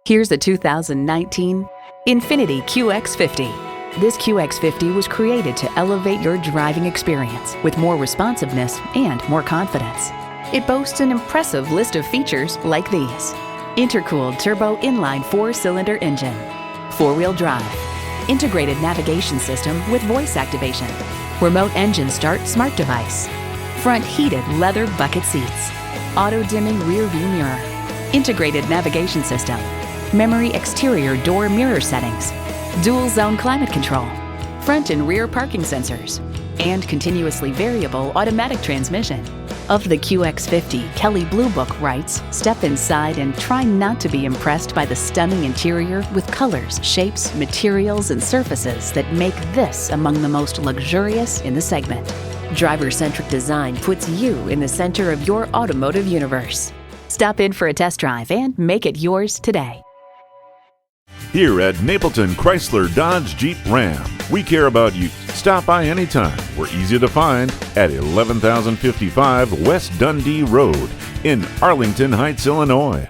Here's a 2019 INFINITI QX50. This QX50 was created to elevate your driving experience with more responsiveness and more confidence. It boasts an impressive list of features like these: intercooled turbo inline 4-cylinder engine, 4-wheel drive, integrated navigation system with voice activation, remote engine start smart device, front heated leather bucket seats, auto-dimming rear view mirror, integrated navigation system, memory exterior door mirror settings, dual zone climate control, front and rear parking sensors, and continuously variable automatic transmission. Of the QX50, Kelley Blue Book writes, "Step inside and try not to be impressed by the stunning interior with colors, shapes, materials, and surfaces that make this among the most luxurious in the segment." Driver-centric design puts you in the center of your automotive universe. Stop in for a test drive and make it yours today. Here at Napleton Chrysler Dodge Jeep Ram, we care about you. Stop by anytime. We're easy to find at 11,055 West Dundee Road in Arlington Heights, Illinois.